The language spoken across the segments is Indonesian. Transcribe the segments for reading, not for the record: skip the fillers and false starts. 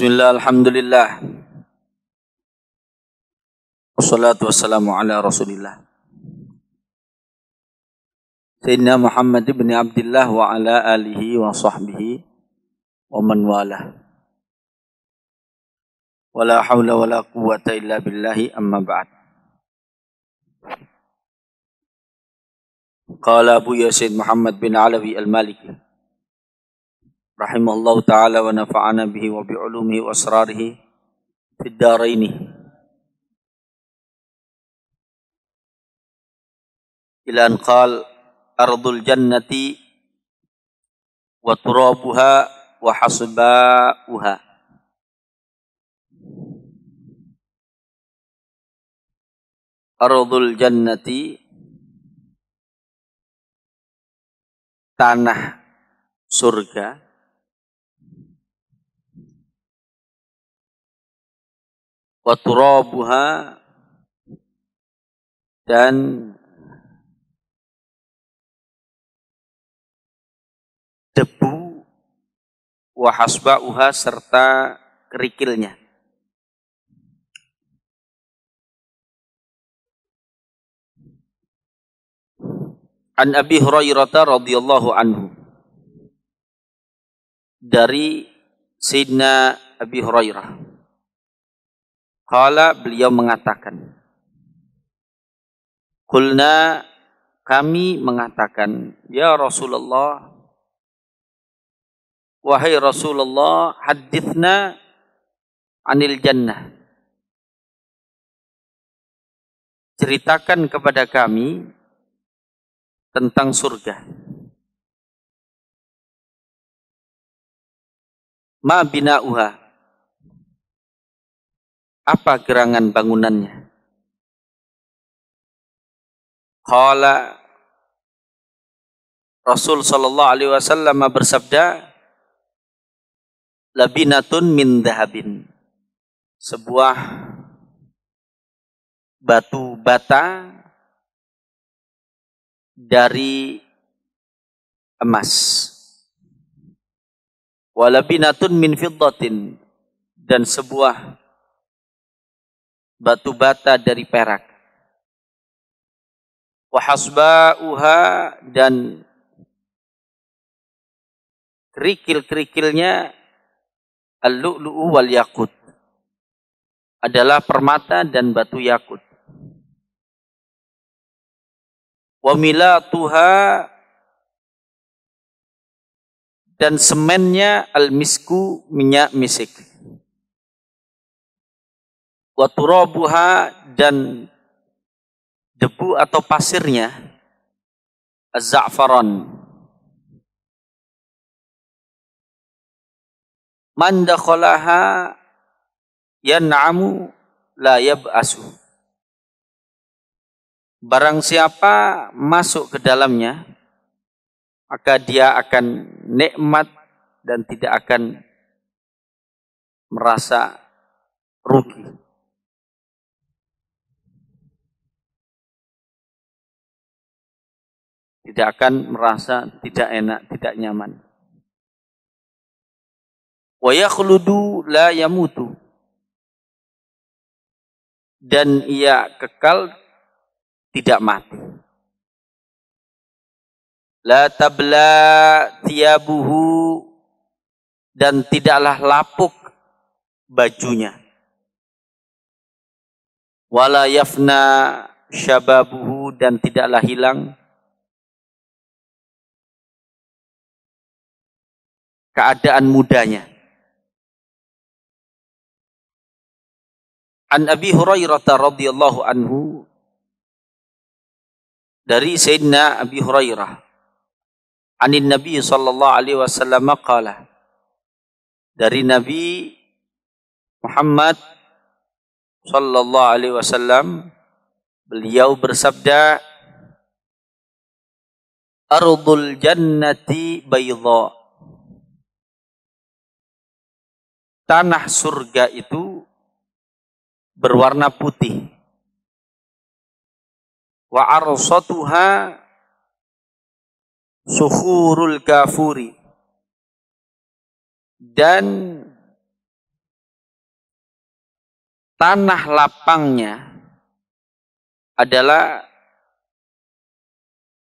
Bismillah, alhamdulillah. Wassalatu wassalamu ala rasulillah. Sayyidina Muhammad ibn Abdullah wa ala alihi wa sahbihi wa man walah. Wala hawla wala quwwata illa billahi amma ba'd. Qala Abu Yasin Muhammad bin Alawi al-Maliki rahimahullahu ta'ala wa nafa'ana bihi wa bi'ulumihi wa asrarihi fid daraini. Ila an qala ardul jannati wa turabuha wa hasba'uha. Ardul jannati, tanah surga, wa turabuha, dan debu, wa hasba'uha, serta kerikilnya. An Abi Hurairah radhiyallahu anhu, dari Sayyidina Abi Hurairah, qala, beliau mengatakan, qulna, kami mengatakan, ya Rasulullah, wahai Rasulullah, hadithna anil jannah, ceritakan kepada kami tentang surga. Ma bina'uha, apa gerangan bangunannya? Qala, Rasul sallallahu alaihi wasallam bersabda, labinatun min dhahabin, sebuah batu bata dari emas. Walabinatun min fiddatin, dan sebuah batu bata dari perak. Wahasba'uha, dan kerikil-kerikilnya al-lu'lu'u wal yakut, adalah permata dan batu yakut. Wa milatuha, dan semennya al-misku, minyak misik. Wa turabuha, dan debu atau pasirnya az-za'faran. Man dakhalaha yan'amu la yab'asu, barang siapa masuk ke dalamnya, maka dia akan nikmat dan tidak akan merasa rugi. Tidak akan merasa tidak enak, tidak nyaman. Wa yakhludu la yamutu, dan ia kekal tidak mati. La tabla thiyabuhu, dan tidaklah lapuk bajunya. Wala yafna syababuhu, dan tidaklah hilang keadaan mudanya. An Abi Hurairah radhiyallahu anhu, dari Sayyidina Abi Hurairah, anin Nabi sallallahu alaihi wasallam qala, dari Nabi Muhammad sallallahu alaihi wasallam, beliau bersabda, ardul jannati bayda, tanah surga itu berwarna putih. Wa arsatuha sukhurul kafuri, dan tanah lapangnya adalah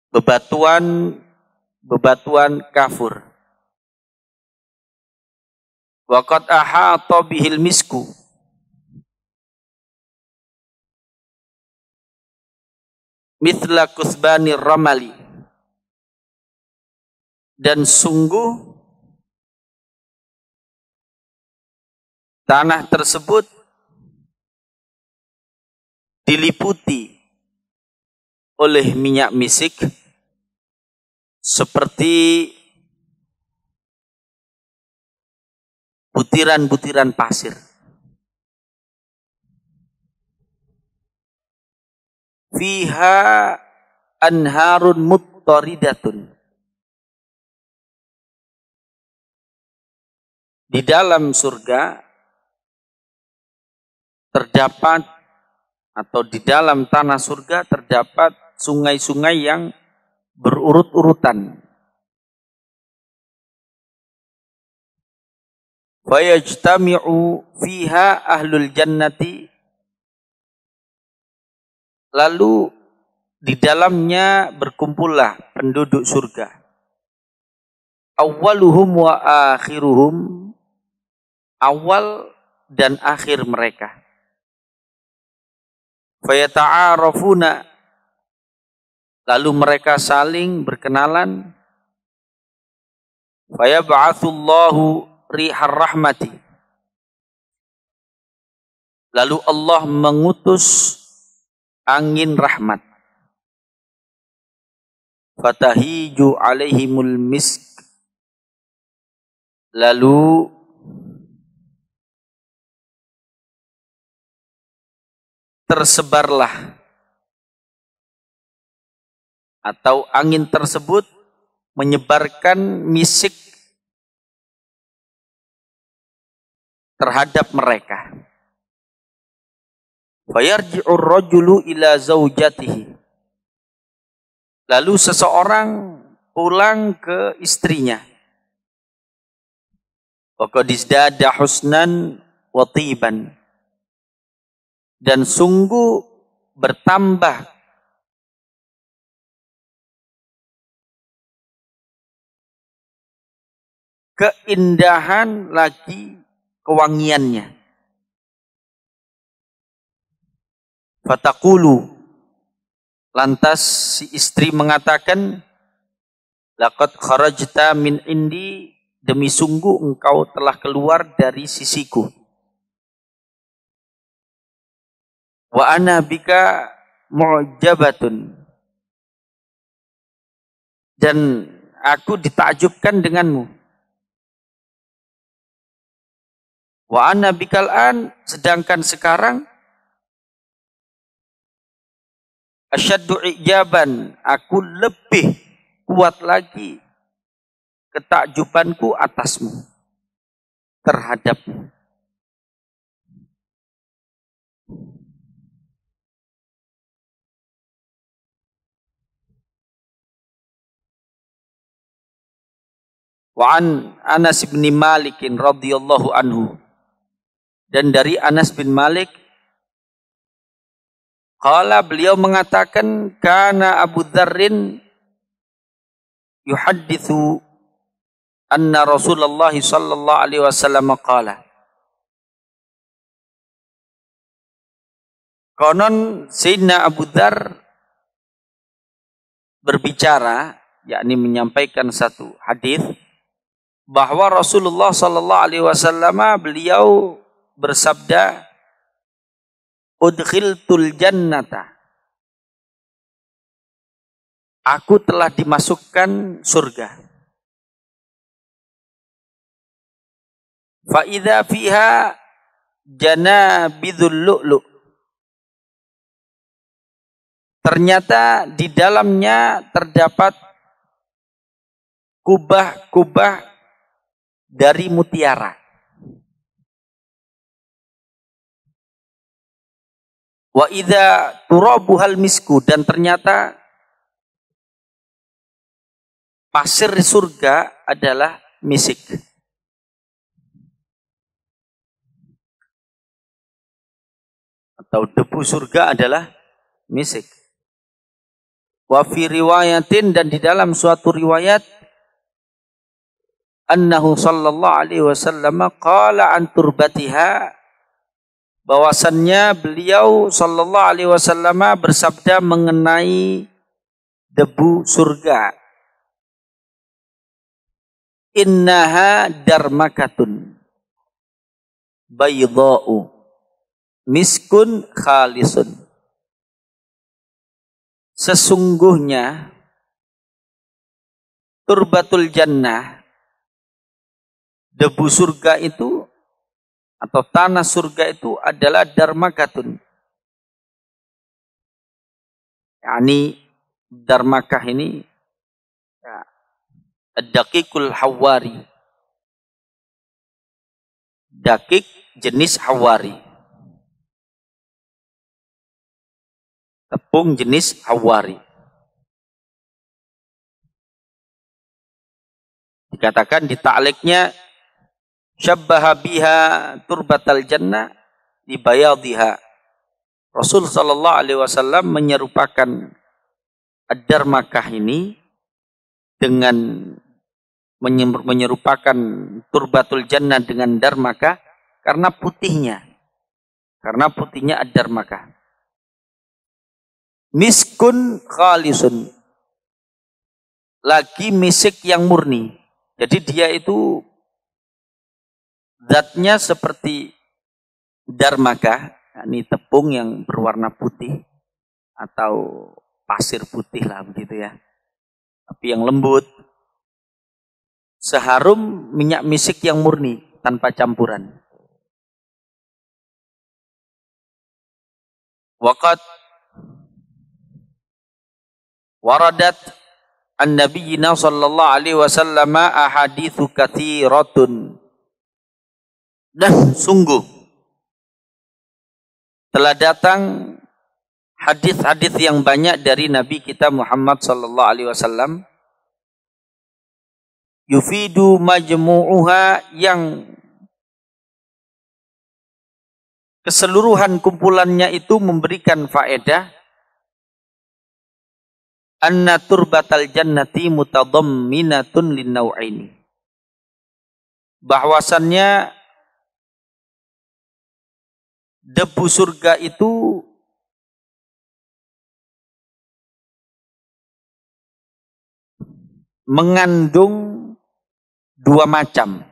bebatuan kafur. Wa qad ahata bihil misku, mithla kuthbanir ramali, dan sungguh tanah tersebut diliputi oleh minyak misik seperti butiran-butiran pasir. Fiha anharun muttaridatun. Di dalam surga terdapat, atau di dalam tanah surga terdapat sungai-sungai yang berurut-urutan. Fayajtami'u fiha ahlul jannati, lalu di dalamnya berkumpullah penduduk surga. Awwaluhum wa akhiruhum, awal dan akhir mereka. Fayata'arafuna, lalu mereka saling berkenalan. Fayab'atsullahu rihar rahmati, lalu Allah mengutus angin rahmat. Fatahiju alaihimul misk, lalu tersebarlah, atau angin tersebut menyebarkan misik terhadap mereka. Fayarji'ur rajulu ila zaujatihi, lalu seseorang pulang ke istrinya. Wa qad izdada husnan wa tiban, dan sungguh bertambah keindahan lagi kewangiannya. Fataqulu, lantas si istri mengatakan, laqad kharajta min indi, demi sungguh engkau telah keluar dari sisiku. Wa ana bika mu'jabatun, dan aku ditakjubkan denganmu. Wa ana bikal an, sedangkan sekarang asyaddu ijaban, aku lebih kuat lagi ketakjubanku atasmu, terhadapmu. Wa an Anas bin Malik radhiyallahu anhu, dan dari Anas bin Malik, qala, beliau mengatakan, kana Abu Dzarrin yuhadditsu anna Rasulullah sallallahu alaihi wasallam qala. Konon Sayyidina Abu Dzar berbicara, yakni menyampaikan satu hadis, bahwa Rasulullah sallallahu alaihi wasallam beliau bersabda, udkhiltul jannata, aku telah dimasukkan surga. Fa idza fiha janabidul lu'lu', ternyata di dalamnya terdapat kubah-kubah dari mutiara. Wa idza turabuhal misku, dan ternyata pasir di surga adalah misik. atau debu surga adalah misik. Wa fi riwayatin, dan di dalam suatu riwayat, annahu sallallahu alaihi wasallam qala an turbatiha, bahwasannya beliau sallallahu alaihi wasallam bersabda mengenai debu surga. Innaha darmakatun baydha'u miskun khalisun. Sesungguhnya turbatul jannah, debu surga itu atau tanah surga itu adalah darmakatun. Yani darmakah ini ya, ad-daqiqul hawari. Dakik jenis hawari. Tepung jenis hawari. Dikatakan di ta'liqnya, syabbaha biha turbatal jannah di bayadhiha. Rasul sallallahu alaihi wasallam menyerupakan ad-darmakah ini dengan menyerupakan turbatul jannah dengan darmakah karena putihnya. Karena putihnya ad-darmakah. Miskun khalisun. Lagi misik yang murni. Jadi dia itu zatnya seperti darmakah, ini tepung yang berwarna putih atau pasir putih lah begitu ya. Tapi yang lembut. Seharum minyak misik yang murni tanpa campuran. Waqad waradat an-nabiyina sallallahu alaihi wasallam ahaditsu katsiratun. Dan sungguh telah datang hadis-hadis yang banyak dari Nabi kita Muhammad sallallahu alaihi wasallam, yufidu majmu'uha, yang keseluruhan kumpulannya itu memberikan faedah, anna turbatal jannati mutadamminatun linnau'aini, bahwasannya debu surga itu mengandung dua macam,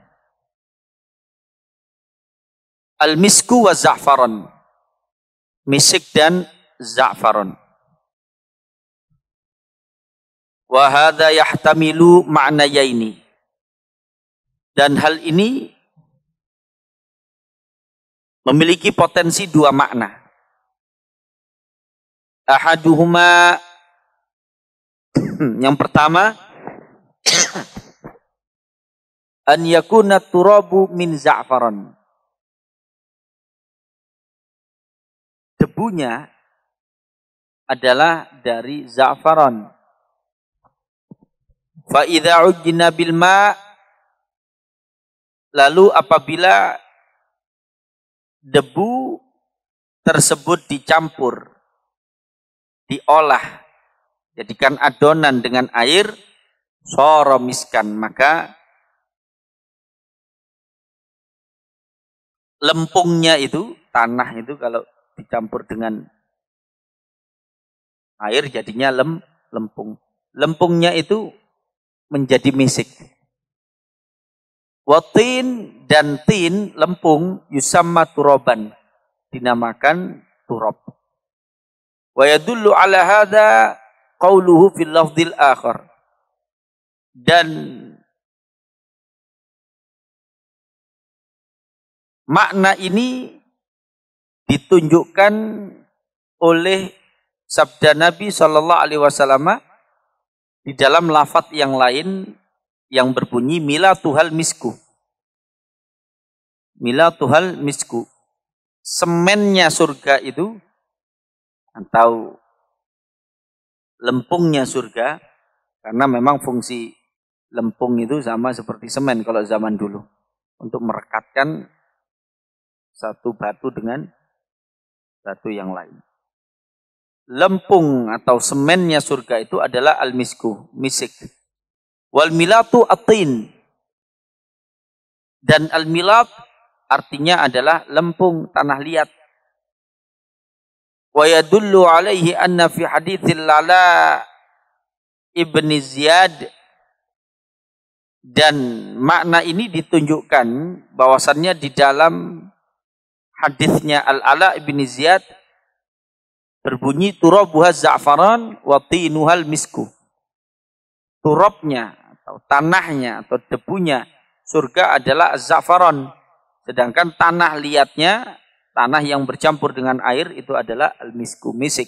al-misku wa za'faron, misik dan za'faron. Wa hadza yahtamilu ma'nayaini, dan hal ini memiliki potensi dua makna. Ahaduhuma, yang pertama, an yakuna turabu min za'faron, debunya adalah dari za'faron. Fa idza ujjina bil ma', lalu apabila debu tersebut dicampur, diolah, jadikan adonan dengan air, shara miskan, maka lempungnya itu, tanah itu kalau dicampur dengan air jadinya lempung. Lempungnya itu menjadi misik. Watin, dan tin, lempung, yusamma turaban, dinamakan turab. Wa yadullu ala hadza qauluhu fil lafdil akhar, dan makna ini ditunjukkan oleh sabda Nabi sallallahu alaihi wasallam di dalam lafaz yang lain yang berbunyi mila tuhal misku. Mila tuhal misku. Semennya surga itu atau lempungnya surga, karena memang fungsi lempung itu sama seperti semen kalau zaman dulu, untuk merekatkan satu batu dengan Batu yang lain. Lempung atau semennya surga itu adalah al-misku, misik. Wal milatu atin. Dan al-milat artinya adalah lempung, tanah liat. Wa yadullu alaihi anna fi haditsil Lala ibn Ziyad, dan makna ini ditunjukkan bahwasannya di dalam hadisnya Al-Ala ibn Ziyad berbunyi turabuha za'faran wa tinuhal misku. Turabnya atau tanahnya atau debunya surga adalah za'faran, sedangkan tanah liatnya, tanah yang bercampur dengan air itu adalah al-misku, misik.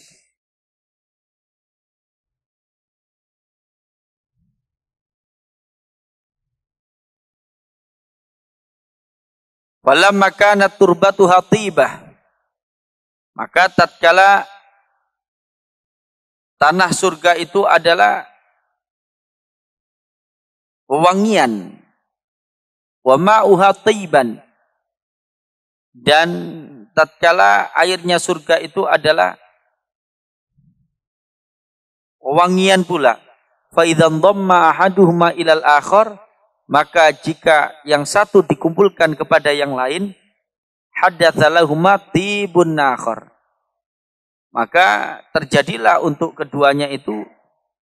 Falamma kanat turbatuha tibah, maka tatkala tanah surga itu adalah wewangian, wa ma'uha tiban, dan tatkala airnya surga itu adalah wewangian pula, fa idzan dhamma ahaduhuma ilal akhar, maka jika yang satu dikumpulkan kepada yang lain, hadatsa lahuma tibun akhar, maka terjadilah untuk keduanya itu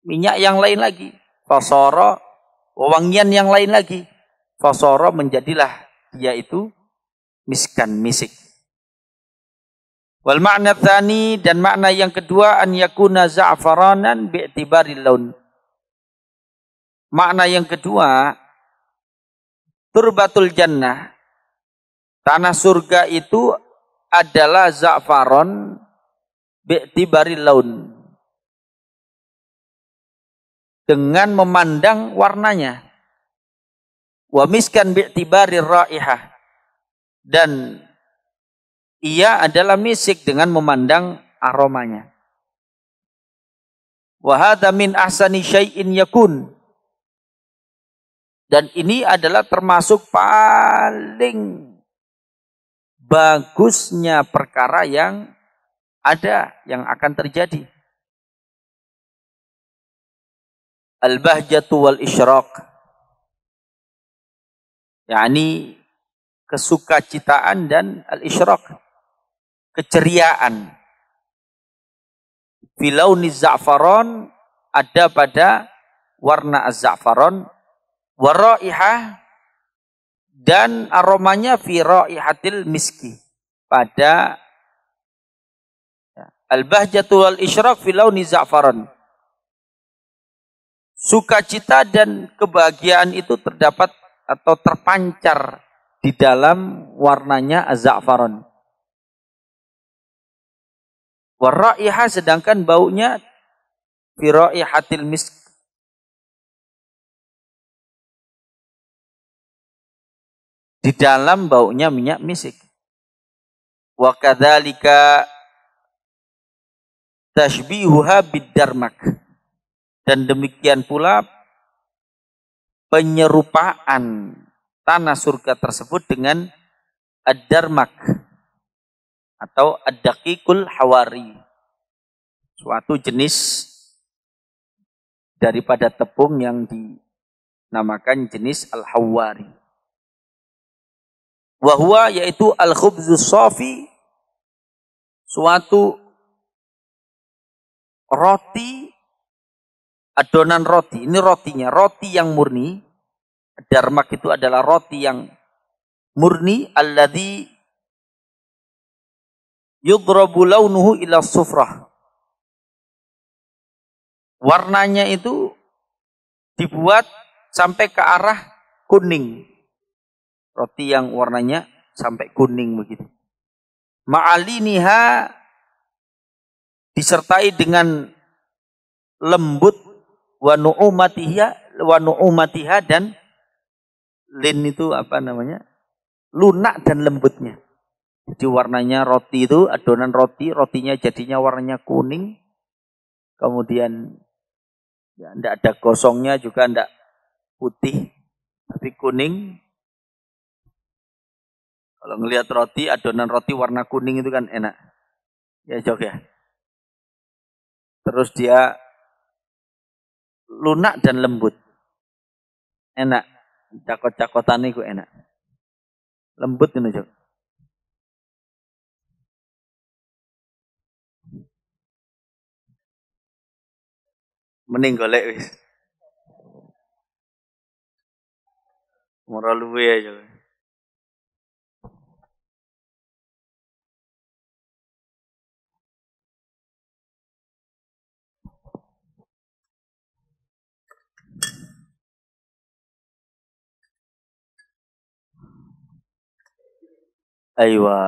minyak yang lain lagi, fasara, wewangian yang lain lagi, fasara, menjadilah dia itu miskan, misik. Wal makna tsani, dan makna yang kedua, an yakuna za'faranan bi'tibaril laun. Makna yang kedua, turbatul jannah, tanah surga itu adalah za'faron bi'tibaril laun, dengan memandang warnanya. Wa miskan bi'tibarir raihah, dan ia adalah misik dengan memandang aromanya. Wa hadza min ahsani syai'in yakun, dan ini adalah termasuk paling bagusnya perkara yang ada, yang akan terjadi. Al-bahjatu wal isyraq, yakni kesukacitaan dan al-isyraq, keceriaan. Filauni za'faron, ada pada warna az-za'faron, waraihah, dan aromanya fi raihatil miski, pada al-bahjatu wal isyraq fi launi za'faran. Sukacita dan kebahagiaan itu terdapat atau terpancar di dalam warnanya az-za'faran. Waraihah, sedangkan baunya fi raihatil misk, di dalam baunya minyak misik. Wa kadzalika tashbihuha bid-darmak, dan demikian pula penyerupaan tanah surga tersebut dengan ad-darmak atau ad-daqiqul hawari, suatu jenis daripada tepung yang dinamakan jenis al-hawari. Wahwa, yaitu al-khubzus shafi, suatu roti, adonan roti. Ini rotinya, roti yang murni. Darmak itu adalah roti yang murni, alladzi yudrabu launuhu ila sufrah. Warnanya itu dibuat sampai ke arah kuning. Roti yang warnanya sampai kuning begitu. Ma'aliniha, disertai dengan lembut, wa nu'umatiha, dan lin itu apa namanya? Lunak dan lembutnya. Jadi warnanya roti itu, adonan roti, rotinya jadinya warnanya kuning. Kemudian ya, enggak ada gosongnya juga, enggak putih, tapi kuning. Kalau ngelihat roti, adonan roti warna kuning itu kan enak. Ya Jok ya. Terus dia lunak dan lembut. Enak. Cakot-cakotan itu enak. Lembut ini Jok. Mending golek wis. Mora luwe aja. Aywa.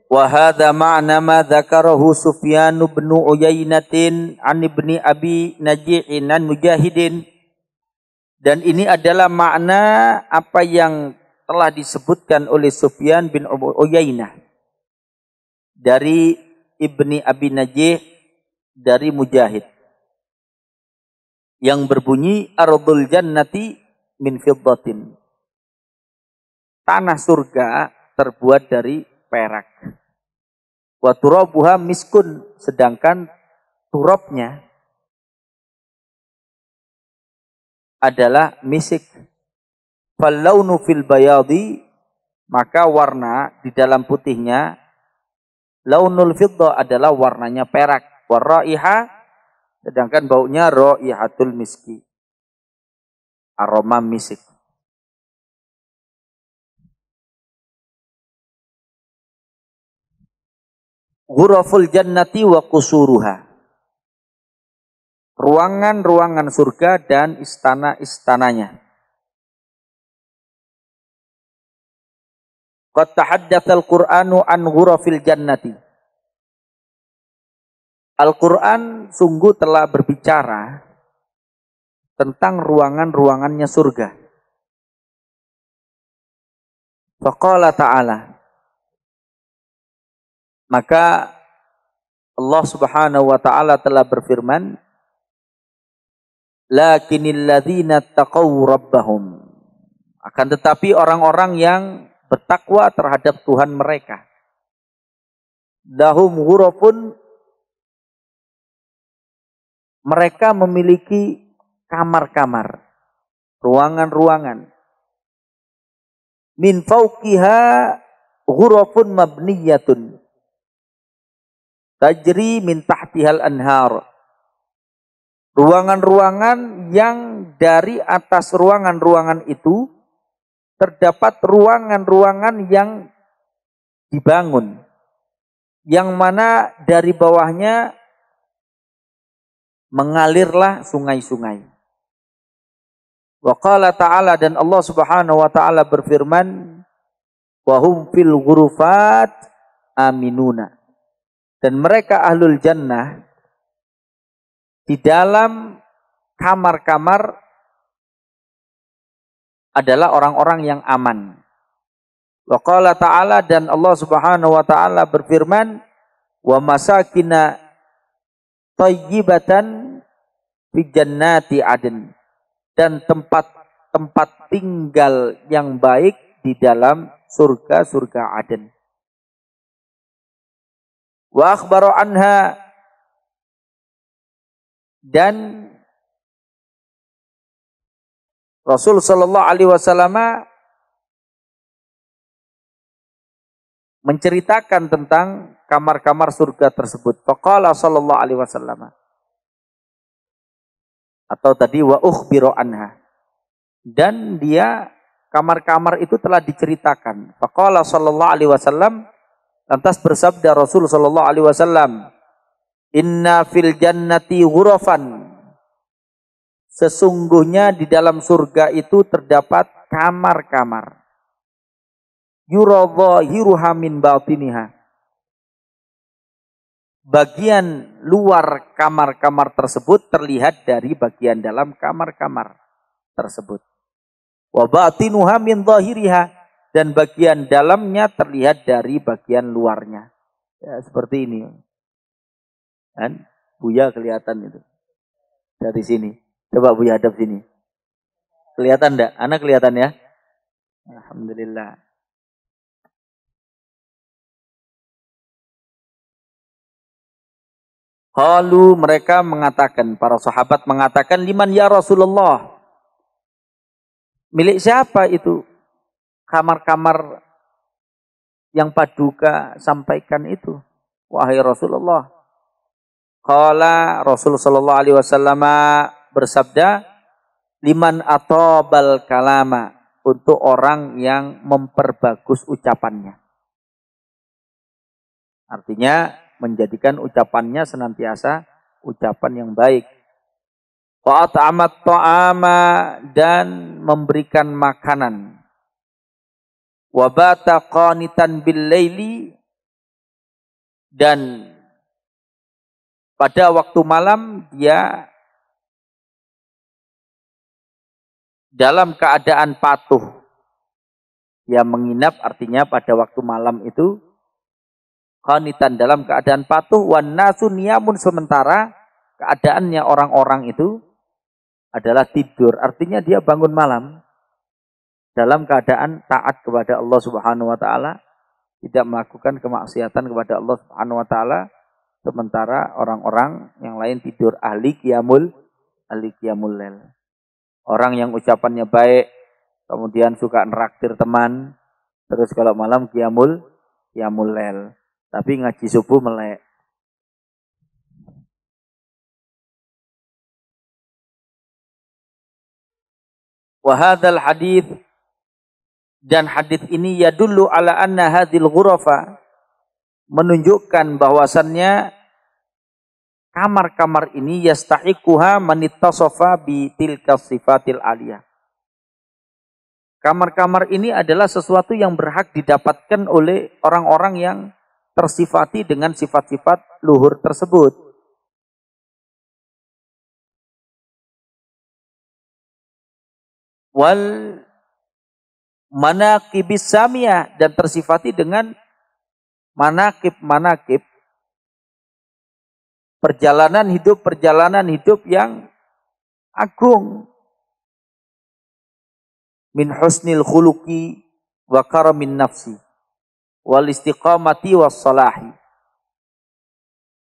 Wa hadha ma'na ma dzakarahu Sufyan bin Uyainatin an ibni Abi Naji'in an Mujahidin. Dan ini adalah makna apa yang telah disebutkan oleh Sufyan bin Uyainah dari ibni Abi Najih dari Mujahid yang berbunyi ardul jannati min fiddatin. Tanah surga terbuat dari perak. Wa turabuha miskun, sedangkan turabnya adalah misik. Fal launu fil bayadi, maka warna di dalam putihnya, launul fiddah adalah warnanya perak. Wa raiha, sedangkan baunya raihatul miski, aroma misik. Ghuraful jannati wa qusuruha, ruangan-ruangan surga dan istana-istananya. Qad tahaddatsal Qur'anu an ghurafil jannati. Al-Qur'an sungguh telah berbicara tentang ruangan-ruangannya surga. Faqala ta'ala, maka Allah Subhanahu wa taala telah berfirman, lakinnal ladzina taqaw rabbahum, akan tetapi orang-orang yang bertakwa terhadap Tuhan mereka, lahum ghurafun, mereka memiliki kamar-kamar, ruangan-ruangan, min fauqiha ghurafun mabniyatun tajri min tahtihal anhar, ruangan-ruangan yang dari atas ruangan-ruangan itu terdapat ruangan-ruangan yang dibangun, yang mana dari bawahnya mengalirlah sungai-sungai. Wa qala ta'ala, dan Allah Subhanahu wa taala berfirman, wa hum fil ghurufat aminuna, dan mereka ahlul jannah di dalam kamar-kamar adalah orang-orang yang aman. Wa qala ta'ala, dan Allah Subhanahu wa taala berfirman, wa masakina thayyibatan fi jannati adn, dan tempat-tempat tinggal yang baik di dalam surga-surga Aden. Wa akhbaro anha, dan Rasul sallallahu alaihi wasallam menceritakan tentang kamar-kamar surga tersebut. Faqala sallallahu alaihi wasallam, atau tadi wa ukhbiro anha, dan dia kamar-kamar itu telah diceritakan. Faqala sallallahu alaihi wasallam, lantas bersabda Rasul sallallahu alaihi wasallam, inna fil jannati ghurafan, sesungguhnya di dalam surga itu terdapat kamar-kamar, yura dhahiruha min batiniha, bagian luar kamar-kamar tersebut terlihat dari bagian dalam kamar-kamar tersebut. Wa batinuha min dhahiriha, dan bagian dalamnya terlihat dari bagian luarnya. Ya, seperti ini. Kan? Buya kelihatan itu. Dari sini. Coba Buya hadap sini. Kelihatan enggak? Anak kelihatan ya? Alhamdulillah. Qalu, mereka mengatakan, para sahabat mengatakan, liman ya Rasulullah, milik siapa itu kamar-kamar yang Paduka sampaikan itu, wahai Rasulullah? Qala, Rasul sallallahu alaihi wasallam bersabda, liman atobal kalama, untuk orang yang memperbagus ucapannya. Artinya menjadikan ucapannya senantiasa ucapan yang baik. Wa at'amat ta'ama, dan memberikan makanan. Wa bata qanitan bil laili, dan pada waktu malam dia dalam keadaan patuh. Dia menginap, artinya pada waktu malam itu qanitan, dalam keadaan patuh, wan nasu niyamun, sementara keadaannya orang-orang itu adalah tidur. Artinya dia bangun malam dalam keadaan taat kepada Allah Subhanahu wa taala, tidak melakukan kemaksiatan kepada Allah Subhanahu wa taala, sementara orang-orang yang lain tidur, ahli qiyamul lail. Orang yang ucapannya baik, kemudian suka neraktir teman, terus kalau malam qiyamul lail. Tapi ngaji subuh melek. Wa hadzal hadits, dan hadis ini yadullu ala anna hadhil ghurafa, menunjukkan bahwasannya kamar-kamar ini yastahiquha man ittasafa bi tilka sifatil aliyah. Kamar-kamar ini adalah sesuatu yang berhak didapatkan oleh orang-orang yang tersifati dengan sifat-sifat luhur tersebut. Wal manaqibis samiyah, dan tersifati dengan manaqib perjalanan hidup yang agung, min husnil khuluqi wa karamin nafsi wal istiqamati was salahi.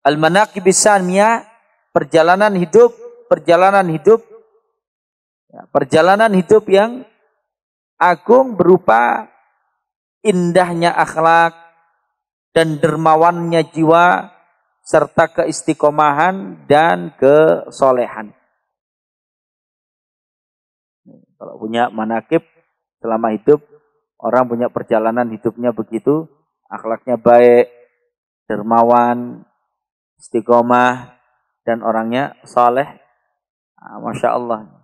Al manaqibis samiyah, perjalanan hidup yang agung berupa indahnya akhlak dan dermawannya jiwa serta keistiqomahan dan kesolehan. Kalau punya manaqib selama hidup, orang punya perjalanan hidupnya begitu, akhlaknya baik, dermawan, istiqomah, dan orangnya soleh, Masya Allah.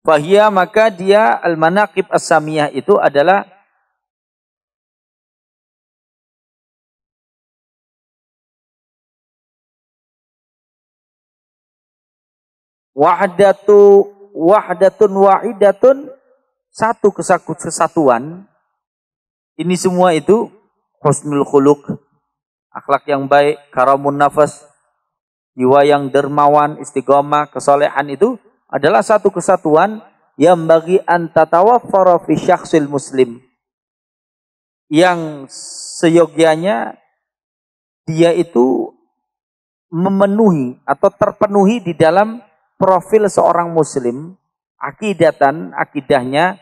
Fahiyah, maka dia al-manaqib as-samiyah itu adalah wahdatun wahidatun, satu kesatuan. Ini semua itu husnul khuluq, akhlak yang baik, karamun nafas, jiwa yang dermawan, istiqomah, kesolehan, itu adalah satu kesatuan yang bagi antatawaffara fi syakhsil muslim, yang seyogyanya dia itu memenuhi atau terpenuhi di dalam profil seorang muslim, akidahnya,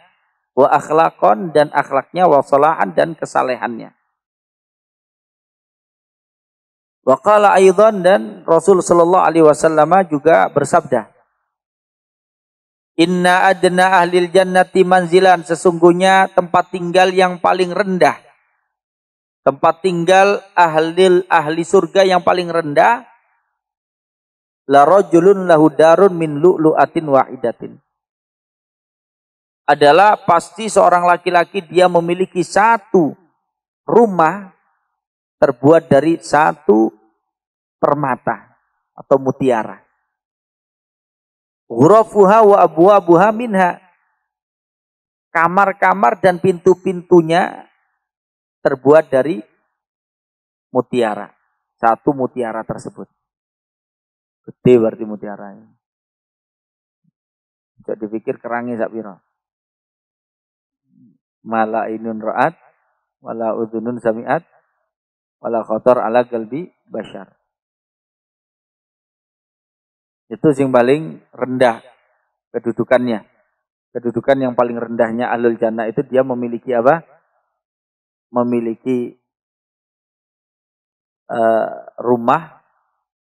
wa akhlaqan, dan akhlaknya, wa salahan, dan kesalehannya. Wa qala aidan, dan Rasul sallallahu alaihi wasallam juga bersabda, inna adna ahlil jannati manzilan, sesungguhnya tempat tinggal yang paling rendah, tempat tinggal ahli surga yang paling rendah, la rajulun lahu darun min lu'lu'atin wahidatin, adalah pasti seorang laki-laki dia memiliki satu rumah terbuat dari satu permata atau mutiara. Ghurafuha wa abwabuha minha, kamar-kamar dan pintu-pintunya terbuat dari mutiara. Satu mutiara tersebut. Gede berarti mutiaranya. Ojo dipikir kerangi sak pira. Mala inun ra'at, wala udhunun sami'at, wala khotor ala qalbi bashar. Itu yang paling rendah kedudukannya. Kedudukan yang paling rendahnya ahlul jannah itu dia memiliki apa? Memiliki rumah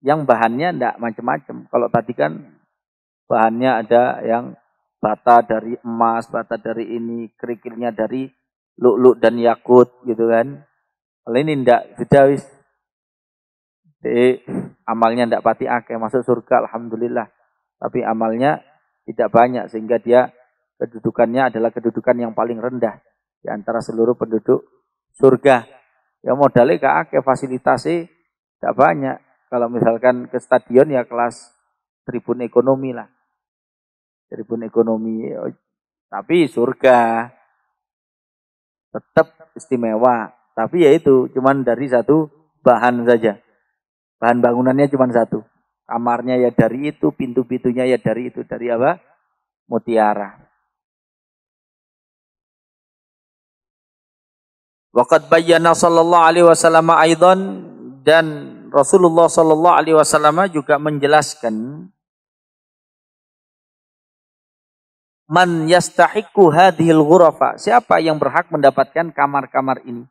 yang bahannya tidak macam-macam. Kalau tadi kan bahannya ada yang bata dari emas, bata dari ini, kerikilnya dari lu'lu' dan yakut gitu kan. Kalau ini tidak, sudah wis. Jadi amalnya tidak pati akeh, masuk surga alhamdulillah. Tapi amalnya tidak banyak sehingga dia kedudukannya adalah kedudukan yang paling rendah di antara seluruh penduduk surga. Ya modalnya gak akeh, fasilitasnya tidak banyak. Kalau misalkan ke stadion ya kelas tribun ekonomi lah. Tribun ekonomi. Tapi surga tetap istimewa. Tapi ya itu cuman dari satu bahan saja. Bahan bangunannya cuma satu. Kamarnya ya dari itu, pintu-pintunya ya dari itu. Dari apa? Mutiara. Waqad bayyana sallallahu alaihi wasallam aidan, dan Rasulullah sallallahu alaihi wasallam juga menjelaskan man yastahiqu hadhil ghurafa, siapa yang berhak mendapatkan kamar-kamar ini.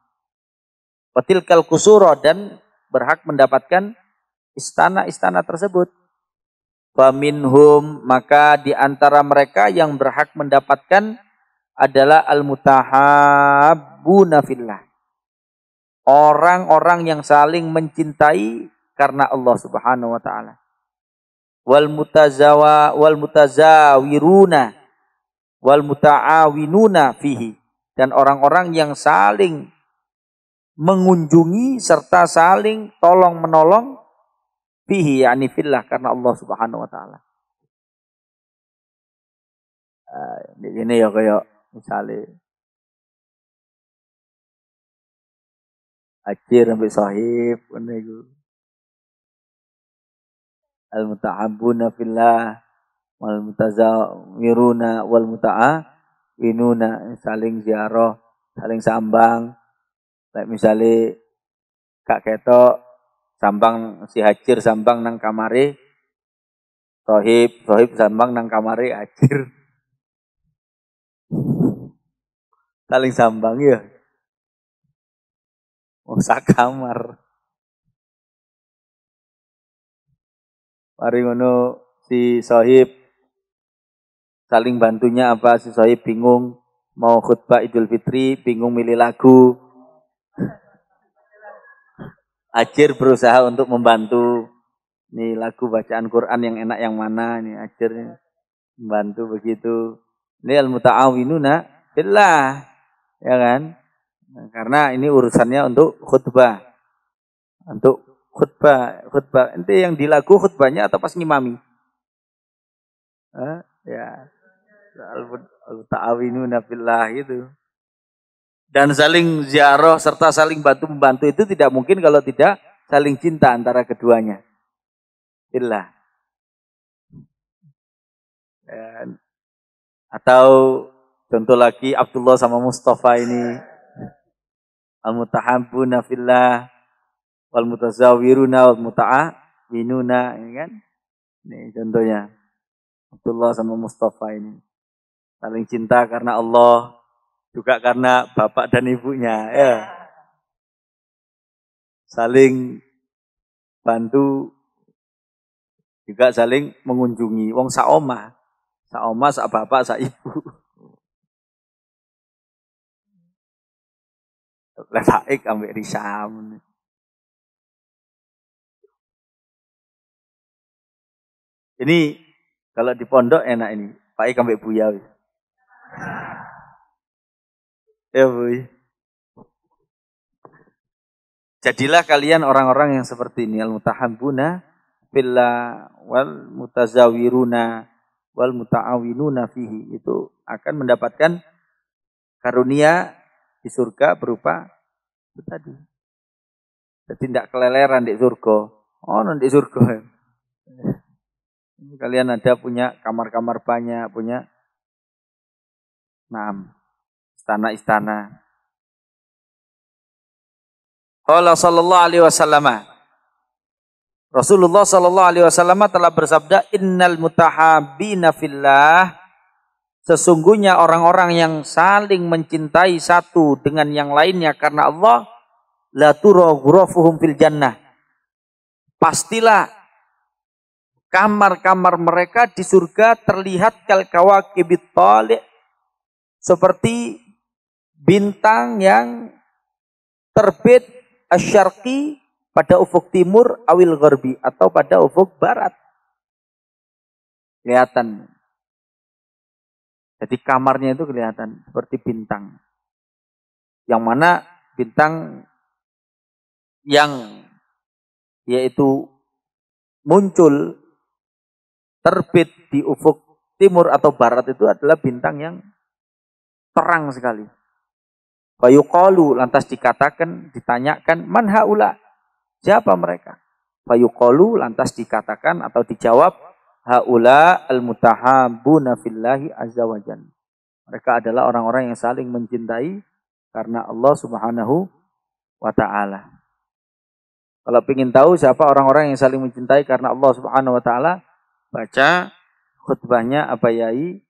Watilkal kusura, dan berhak mendapatkan istana-istana tersebut. Faminhum, maka di antara mereka yang berhak mendapatkan adalah al-mutahabbuna fillah. Orang-orang yang saling mencintai karena Allah Subhanahu wa taala. Wal mutazawiruna wal muta'awinuna fihi, dan orang-orang yang saling mengunjungi serta saling tolong menolong fihi, yakni fillah, karena Allah Subhanahu wa taala. Ini ya kayak misalnya Ajir sampai sahib niku. Al-mutahabbuna fillah wal mutazawiruna wal muta'awinuna, saling ziarah, saling sambang. Kayak misalnya Kak Ketok sambang si Hajir sambang nang kamare sahib sambang nang kamare Hajir. Saling sambang ya. Wong sak kamar. Mari ngono si sahib saling bantunya apa, si sahib bingung mau khutbah Idul Fitri, bingung milih lagu. Ajir berusaha untuk membantu. Nih lagu bacaan Quran yang enak yang mana, nih Ajir membantu begitu. Ini al-muta'awinuna billah, ya kan? Nah, karena ini urusannya untuk khutbah. Untuk khutbah. Ente yang di lagu khutbahnya atau pas ngimami? Ya. Al-ta'awinuna billah itu. Dan saling ziarah serta saling bantu-membantu itu tidak mungkin kalau tidak saling cinta antara keduanya. Billah. Atau contoh lagi Abdullah sama Mustafa ini. Al-mutahabbuna fillah wal mutazawiruna wal muta'awinuna, ini kan? Ini contohnya. Abdullah sama Mustafa ini saling cinta karena Allah, juga karena bapak dan ibunya, ya. Saling bantu, juga saling mengunjungi. Wong sak omah, sak bapak, sak ibu. Lefaik ambek risam. Ini kalau di pondok enak ini, Pak ambek Buya. Ya, Bu. Jadilah kalian orang-orang yang seperti ini, al-mutahabbuna fillah wal mutazawiruna wal muta'awinuna fihi, itu akan mendapatkan karunia di surga berupa itu tadi. Jadi tidak keleleran di surga. Oh, di surga. Kalian ada punya kamar-kamar banyak, punya istana-istana. Qala sallallahu alaihi wasallam. Rasulullah sallallahu alaihi wasallam telah bersabda, "Innal mutahabbina fillah." Sesungguhnya orang-orang yang saling mencintai satu dengan yang lainnya karena Allah, la tura ghurafuhum fil jannah. Pastilah kamar-kamar mereka di surga terlihat kal kawakibit thali', seperti bintang yang terbit asyarqi pada ufuk timur awil gharbi atau pada ufuk barat. Kelihatan. Jadi kamarnya itu kelihatan seperti bintang. Yang mana bintang yang yaitu muncul terbit di ufuk timur atau barat itu adalah bintang yang terang sekali. Fayuqalu, lantas dikatakan, ditanyakan, man haula? Siapa mereka? Fayuqalu, lantas dikatakan atau dijawab, haula al-mutahabbuna fillahi azza wa jalla. Mereka adalah orang-orang yang saling mencintai karena Allah Subhanahu wa taala. Kalau ingin tahu siapa orang-orang yang saling mencintai karena Allah Subhanahu wa taala, baca khutbahnya Abayai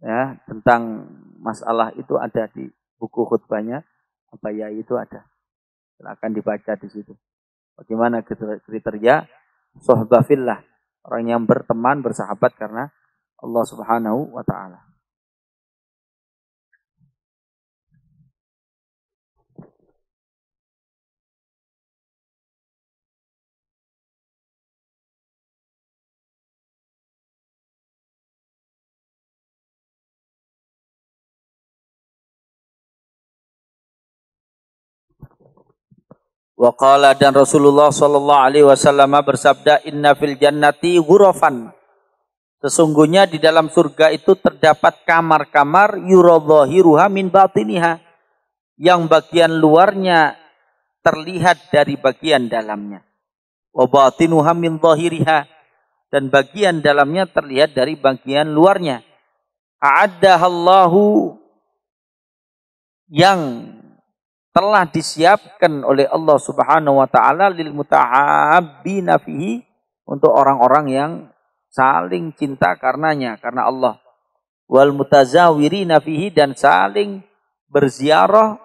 ya, tentang masalah itu ada di buku khutbahnya Abayai itu ada. Silakan dibaca di situ. Bagaimana kriteria sohbah fillah, orang yang berteman, bersahabat karena Allah Subhanahu wa taala. Wa qala, dan Rasulullah sallallahu alaihi wasallam bersabda, inna fil jannati ghurafan. Sesungguhnya di dalam surga itu terdapat kamar-kamar yuradhahiruha min batiniha, yang bagian luarnya terlihat dari bagian dalamnya. Wa batinuha min dhahiriha, dan bagian dalamnya terlihat dari bagian luarnya. A'addahallahu, yang telah disiapkan oleh Allah Subhanahu wa taala lil mutahabbina fihi, untuk orang-orang yang saling cinta karenanya, karena Allah. Wal mutazawirina fihi, dan saling berziarah,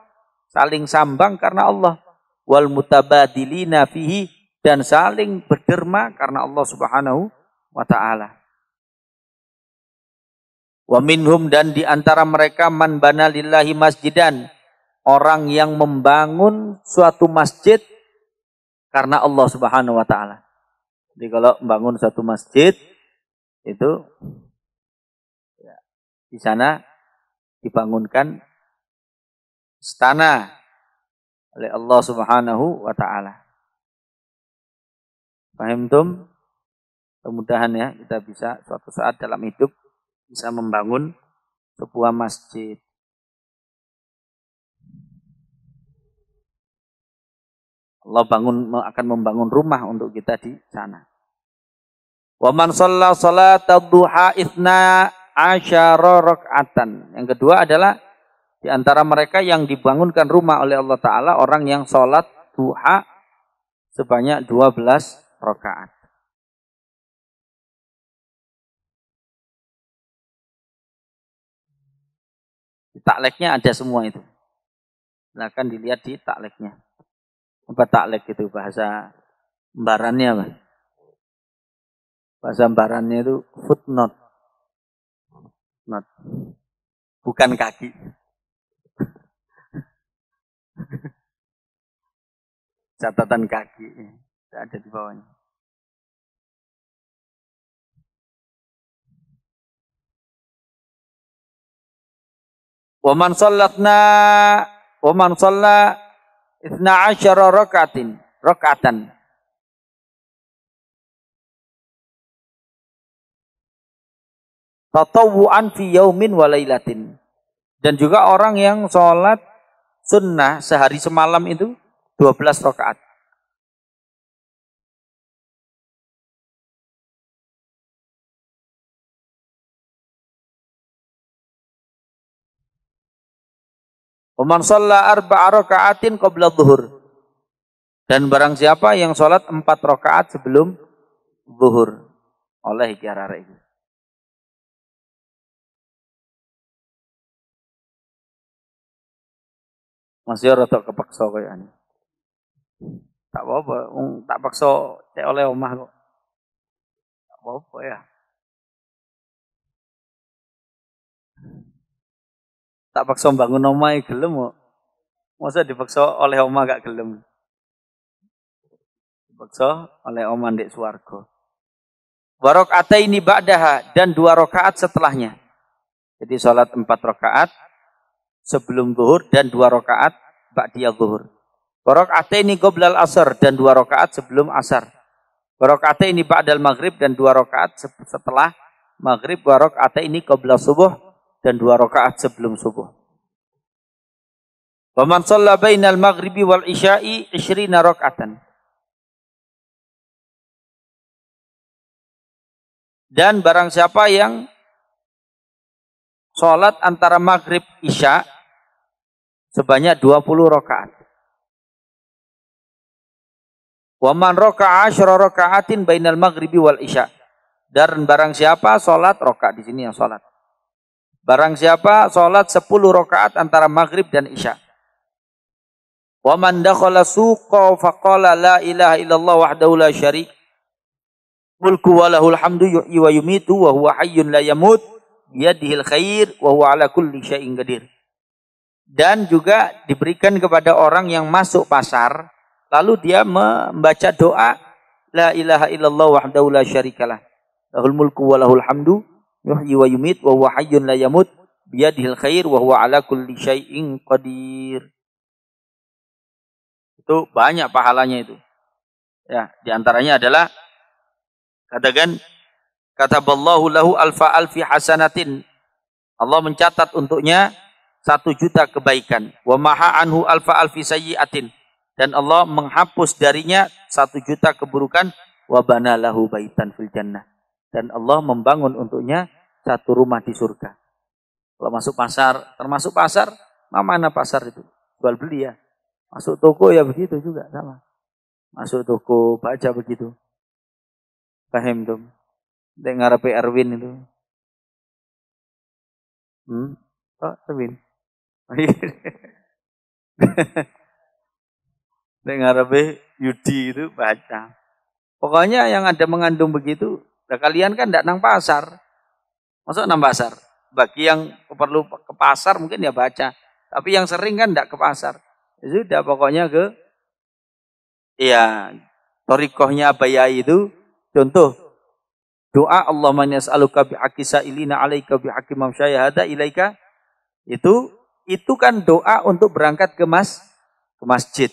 saling sambang karena Allah. Wal mutabadilina fihi, dan saling berderma karena Allah Subhanahu wa taala. Wa minhum, dan di antara mereka man bana lillahi masjidan, orang yang membangun suatu masjid karena Allah Subhanahu wa taala. Jadi kalau membangun suatu masjid itu ya, di sana dibangunkan istana oleh Allah Subhanahu wa taala. Paham tum? Mudah-mudahan ya kita bisa suatu saat dalam hidup bisa membangun sebuah masjid. Allah akan membangun rumah untuk kita di sana. Wa man shalla salata duha itsna asyara rak'atan. Yang kedua adalah di antara mereka yang dibangunkan rumah oleh Allah taala orang yang salat duha sebanyak 12 rakaat. Di takleknya ada semua itu. Silakan dilihat di takleknya. Apa taklek itu bahasa embarannya, Pak? Bahasa embarannya itu footnote. Not. Bukan kaki. Catatan kaki. Ada di bawahnya. Wa man shalla itsna asyara rak'atan. Tatawwu'an fi yaumin wa lailatin. Dan juga orang yang sholat sunnah sehari semalam itu 12 rakaat. Wa man shalla arba'a raka'atin qabla dhuhur. Dan barang siapa yang sholat 4 rakaat sebelum zuhur. Oleh iki arek iki. Masih rada kepaksa kayane. Tak apa-apa, tak paksa cek oleh omah kok. Tak apa-apa ya. Tak paksa bangun omah gelem kok. Masa dipaksa oleh omah gak gelem. Dipaksa oleh omah ndek swarga. Wa raka'ataini ba'daha dan 2 rakaat setelahnya. Jadi salat 4 rakaat sebelum zuhur dan 2 rakaat ba'diyah zuhur. Wa raka'ataini qoblal asar dan 2 rakaat sebelum asar. Wa raka'ataini ba'dal maghrib dan 2 rakaat setelah maghrib. Wa raka'ataini qabla subuh dan 2 rakaat sebelum subuh. Wa man shalla bainal maghribi wal isya'i 20 raka'atan. Dan barang siapa yang sholat antara maghrib isya sebanyak 20 rakaat. Wa man raka'a 10 raka'atin bainal maghribi wal isya. Dan barang siapa sholat rakaat di sini yang sholat. Barang siapa sholat 10 rakaat antara maghrib dan isya. Wa man dakhala suqa faqala la ilaha illallah wahdahu la syarik mulku wa lahul hamdu yuhyi wa yumitu wa huwa hayyun la yamut biyadihil khair wa huwa ala kulli syai'in qadir. Dan juga diberikan kepada orang yang masuk pasar lalu dia membaca doa la ilaha illallah wahdahu la syarikalah lahul mulku wa lahul hamdu yuhyi wa yumit wa huwa hayyun la yamut biyadihil khair wa huwa ala kulli syai'in qadir. Itu banyak pahalanya itu. Ya, di antaranya adalah katakan kataballahu lahu alfi hasanatin. Allah mencatat untuknya 1.000.000 kebaikan. Wa maha anhu alfi sayyi'atin. Dan Allah menghapus darinya 1.000.000 keburukan. Wa bana lahu baitan fil jannah. Dan Allah membangun untuknya 1 rumah di surga. Kalau masuk pasar, termasuk pasar, mana pasar itu? Jual beli ya. Masuk toko ya begitu juga sama. Masuk toko baca begitu. Paham tuh. Dek ngarepe Erwin itu. Oh, Erwin. Dek ngarepe Yudi itu baca. Pokoknya yang ada mengandung begitu, nah kalian kan tidak nang pasar. Masuk nang pasar. Bagi yang perlu ke pasar mungkin ya baca. Tapi yang sering kan tidak ke pasar. Ya sudah pokoknya ke ya torikohnya Abayai itu. Contoh, doa Allahumma yas'aluka bihaqqi sa'ilina 'alaika bihaqqi man syahada ilaika itu kan doa untuk berangkat ke masjid.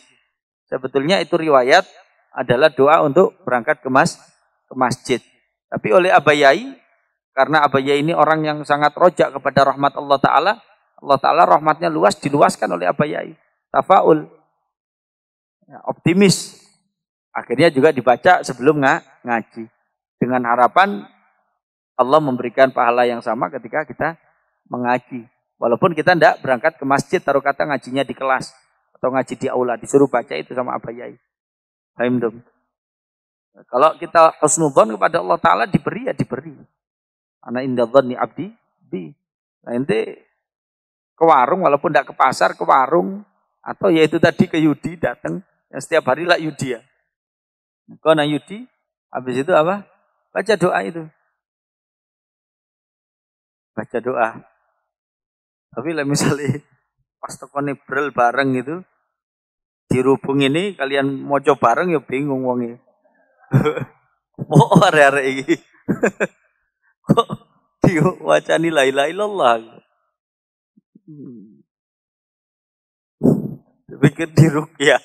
Sebetulnya itu riwayat adalah doa untuk berangkat ke masjid. Tapi oleh Abayai, karena Abayai ini orang yang sangat rojak kepada rahmat Allah Ta'ala rahmatnya luas, diluaskan oleh Abayai. Tafaul, ya, optimis. Akhirnya juga dibaca sebelum ngaji. Dengan harapan Allah memberikan pahala yang sama ketika kita mengaji. Walaupun kita tidak berangkat ke masjid, taruh kata ngajinya di kelas. Atau ngaji di aula, disuruh baca itu sama Abayai. Paham dong? Kalau kita husnudzon kepada Allah Ta'ala diberi ya diberi. Ana inda dhanni abdi bi. Nah ente ke warung, walaupun tidak ke pasar, ke warung. Atau ya itu tadi ke Yudi datang. Yang setiap hari lah Yudi ya. Kau nang Yudi, habis itu apa? Baca doa itu. Baca doa. Tapi lah misalnya pas tekone brel bareng itu, dirubung ini kalian mau coba bareng ya bingung wongnya. Oh are-are iki. Kok diwacani la ilaha illallah. Pikir diruqyah.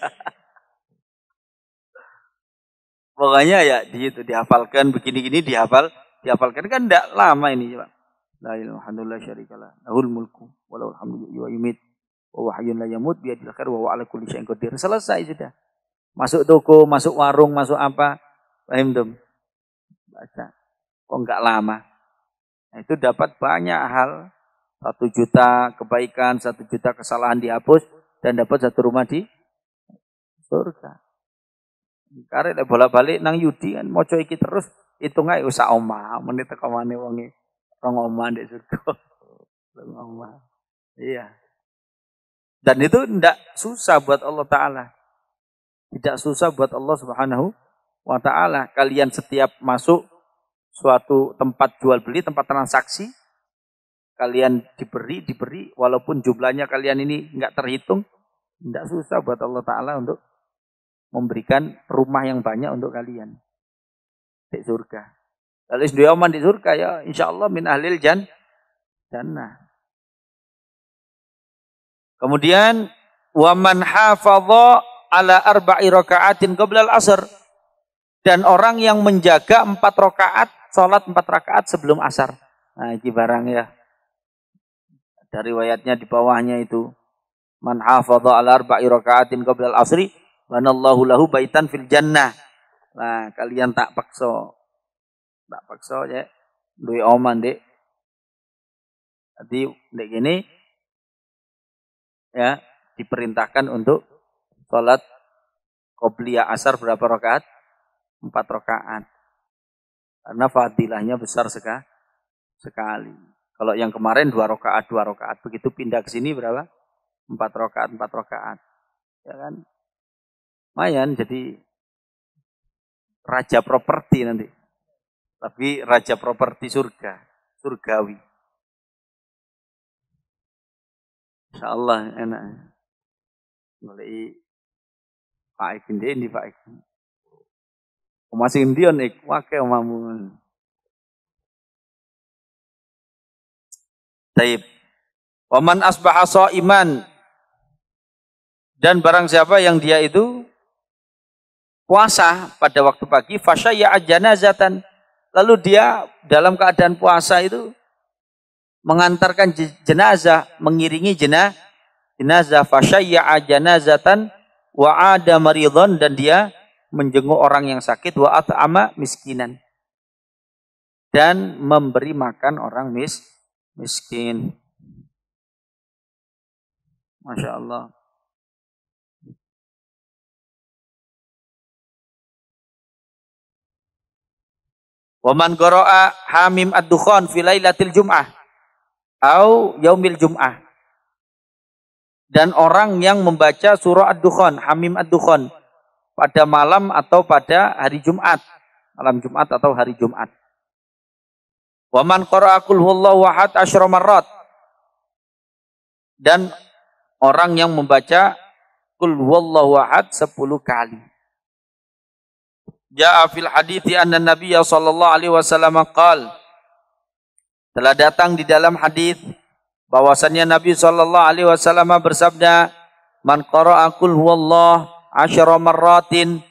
Pokoknya ya itu dihafalkan begini-gini dihafalkan kan enggak lama ini Pak. La ilaha illallah syarikalah. Lahul mulku wa lahul hamdu wa yumit wa huwa hayyun la yamut bi yadil khair wa huwa ala kulli syai'in qadir. Selesai sudah. Masuk toko, masuk warung, masuk apa? Paham dong? Baca. Kok enggak lama. Nah, itu dapat banyak hal 1 juta kebaikan, 1 juta kesalahan dihapus, dan dapat 1 rumah di surga. Karek lek bolak-balik nang yudi kan maca iki terus hitung ae sak omah, menit tekomane wonge 2 omah ndek surga. 2 omah. Iya. Dan itu tidak susah buat Allah Ta'ala. Tidak susah buat Allah Subhanahu wa Ta'ala. Kalian setiap masuk suatu tempat jual beli, tempat transaksi, kalian diberi, walaupun jumlahnya kalian ini enggak terhitung, tidak susah buat Allah Ta'ala untuk memberikan rumah yang banyak untuk kalian di surga. Kalau dia aman di surga ya insya Allah min ahlil jannah. Kemudian wa man hafadha ala 4 raka'atin qabla al-'asr, dan orang yang menjaga 4 rakaat, salat 4 rakaat sebelum asar. Nah, ini barang ya. Dari riwayatnya di bawahnya itu, man hafadha ala 4 raka'atin qabla al-'asri banallahu lahu baitan fil jannah. Nah, kalian tak paksa ya. Duwe oman, Dek. Jadi ndek gini ya, diperintahkan untuk salat qobliyah asar berapa rakaat? 4 rakaat. Karena fadilahnya besar sekali. Kalau yang kemarin 2 rakaat. Begitu pindah ke sini berapa? 4 rakaat. Ya kan? Lumayan jadi raja properti nanti. Tapi raja properti surgawi. Insyaallah enak. Mulai Pak Ikin ini Pak Ikin. Masih Indian wake omamu. Taib. Waman asbaha shaiman, dan barang siapa yang dia itu puasa pada waktu pagi, fasyayya janazatan, lalu dia dalam keadaan puasa itu mengantarkan jenazah, mengiringi jenazah, fasyayya janazatan wa ada maridhan, dan dia menjenguk orang yang sakit, wa at'ama miskinan, dan memberi makan orang miskin. Masya Allah. Waman qara'a hamim ad-dukhan fi lailatil jum'ah au yaumil jum'ah, dan orang yang membaca surah ad-dukhan, hamim ad-dukhan, pada malam atau pada hari Jumat, malam Jumat atau hari Jumat. Waman qara'a qul huwallahu ahad 10 marrat, dan orang yang membaca qul huwallahu ahad 10 kali. Ja'a fil hadithi anna Nabiyya sallallahu alaihi wasallam qala, telah datang di dalam hadis bahwasannya Nabi sallallahu alaihi wasallam bersabda, man qara'a qul huwallahu 10 marratin,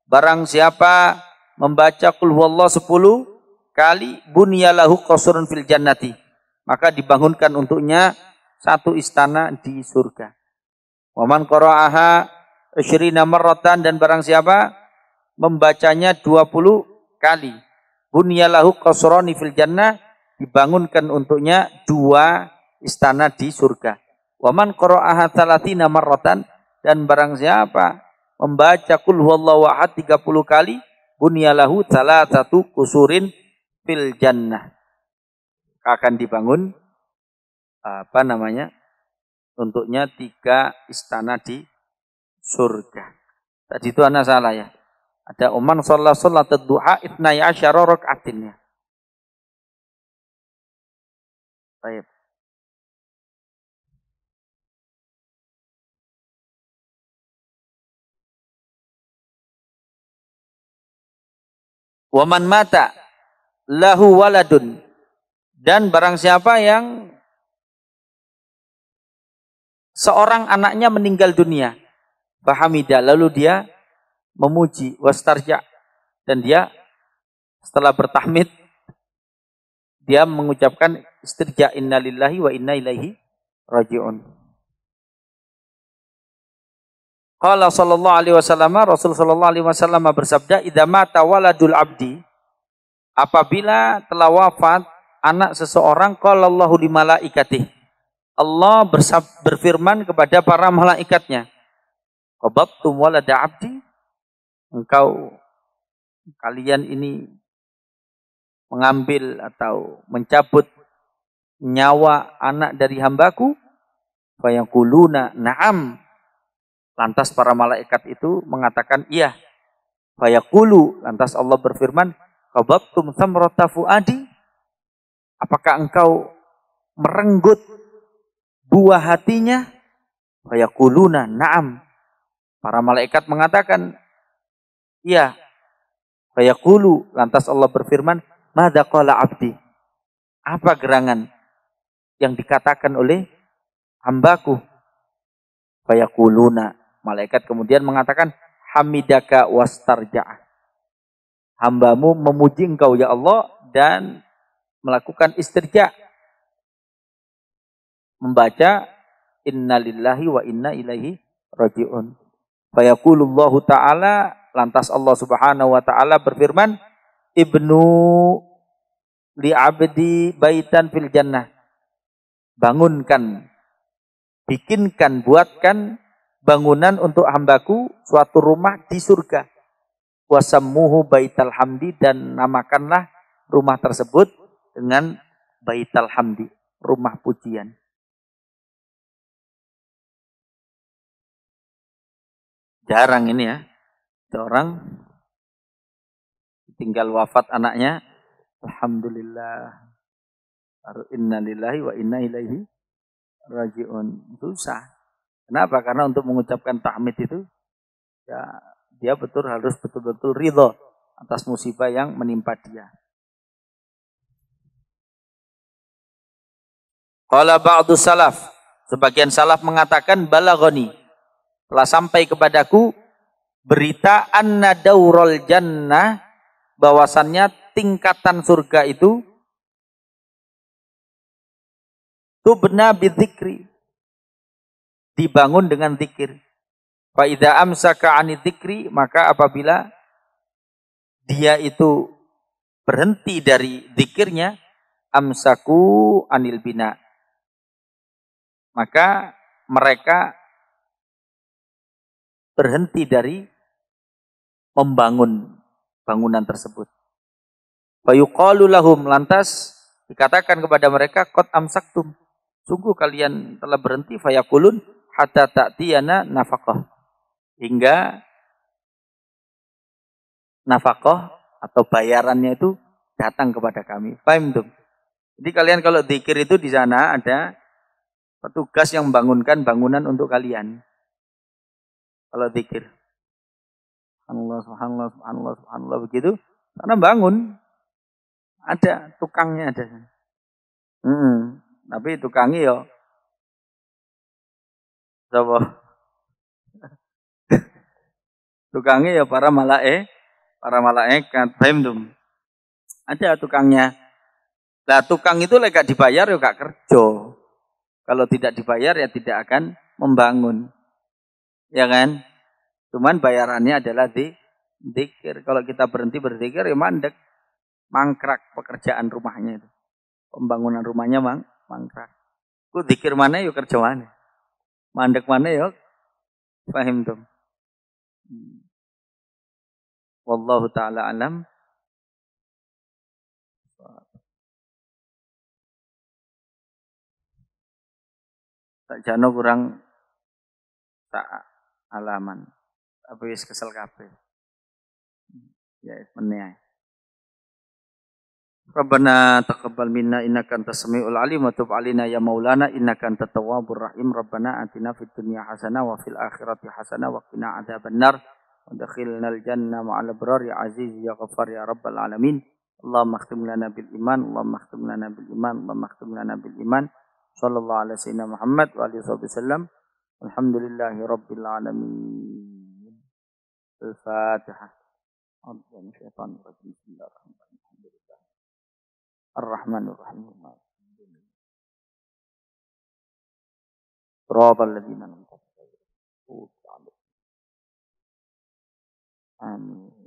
barang siapa membaca qul huwallahu 10 kali, bunyalahu qasrun fil jannati, maka dibangunkan untuknya 1 istana di surga. Wa man qara'aha 20 marratan, dan barang siapa membacanya 20 kali, bunyalahu qasrani fil jannah, dibangunkan untuknya 2 istana di surga. Wa man qara'aha 30 marratan, dan barang siapa membaca qul huwallahu ahad 30 kali, bunyalahu 3 qusurin fil jannah, akan dibangun untuknya 3 istana di surga. Tadi itu anak salah ya. Ada uman sholat duha 12 rakaatin ya. Baik. Waman mata lahu waladun, dan barang siapa yang seorang anaknya meninggal dunia, fahamida, lalu dia memuji, wastarja, dan dia setelah bertahmid dia mengucapkan istirja, innalillahi wa inna ilaihi raji'un. Qala sallallahu alaihi wasallam, Rasul sallallahu alaihi wasallam bersabda, idza mata waladul abdi, apabila telah wafat anak seseorang, qala Allahu li malaikatih, Allah berfirman kepada para malaikatnya, qababtum walada abdi, kalian ini mengambil atau mencabut nyawa anak dari hambaku, fayaquluna na'am. Lantas para malaikat itu mengatakan iya. Fayaqulu, lantas Allah berfirman, qababtum thamrata fuadi, apakah engkau merenggut buah hatinya? Fayaquluna na'am. Para malaikat mengatakan iya. Fayaqulu, lantas Allah berfirman, madza qala abdi, apa gerangan yang dikatakan oleh hambaku? Fayaquluna, malaikat kemudian mengatakan, hamidaka wastarja'ah, hambamu memuji engkau ya Allah dan melakukan istirja, membaca innalillahi wa inna ilaihi raji'un. Fayaqulullahu ta'ala, lantas Allah subhanahu wa ta'ala berfirman, ibnu li abdi baitan fil jannah, bangunkan, bikinkan, buatkan bangunan untuk hambaku, suatu rumah di surga. Wasammuhu baital hamdi, dan namakanlah rumah tersebut dengan baital hamdi, rumah pujian. Jarang ini ya, orang tinggal wafat anaknya, alhamdulillah, innalillahi wa inna ilaihi raji'un. Susah. Kenapa? Karena untuk mengucapkan tahmid itu, ya dia harus betul-betul ridho atas musibah yang menimpa dia. Qala ba'du salaf, sebagian salaf mengatakan, balaghani, telah sampai kepadaku berita anna daurul jannah, bahwasannya tingkatan surga itu tubna bidzikri, dibangun dengan zikir. Fa idza amsaka 'ani dzikri, maka apabila dia itu berhenti dari zikirnya, amsaku 'anil bina, maka mereka berhenti dari membangun bangunan tersebut. Fayuqalu lahum, lantas dikatakan kepada mereka, qad amsaktum, sungguh kalian telah berhenti. Fayaqulun hatta ta'tiyana nafaqah, hingga nafaqah atau bayarannya itu datang kepada kami. Paham tuh? Jadi kalian kalau zikir itu di sana ada petugas yang membangunkan bangunan untuk kalian. Kalau zikir, subhanallah, subhanallah, subhanallah, subhanallah, begitu, karena bangun, ada tukangnya ada. Tapi tukangnya yo, coba, tukangnya ya para malaikat, paham. Ada tukangnya. Nah tukang itu gak dibayar ya gak kerja. Kalau tidak dibayar ya tidak akan membangun. Ya kan? Cuman bayarannya adalah zikir. Kalau kita berhenti berzikir ya mandek. Mangkrak pekerjaan rumahnya itu. Pembangunan rumahnya mangkrak. Ku zikir mana yuk kerja mana. Mandek mana yuk. Paham tuh. Wallahu ta'ala alam. Tak jano kurang tak halaman. Tapi wis kesel kabeh. Ya meneh. Rabbana taqabbal minna innaka antas samiul alim wa tub alaina ya maulana innaka antat tawwabur rahim. Rabbana atina fid dunya hasanah wa fil akhirati hasanah wa qina adzabannar wa adkhilnal janna ma'al abrar ya aziz ya ghaffar ya rabbal alamin. Allahumma khtim lana bil iman, Allahumma khtim lana bil iman, Allahumma khtim lana bil iman. Sallallahu ala sayyidina Muhammad wa alihi wasallam. Alhamdulillahi rabbil alamin. Al-Fatihah. Bismillahirrahmanirrahim. Ar-Rahmanir Rahim. Siratal ladzina an'amta 'alaihim. Amin.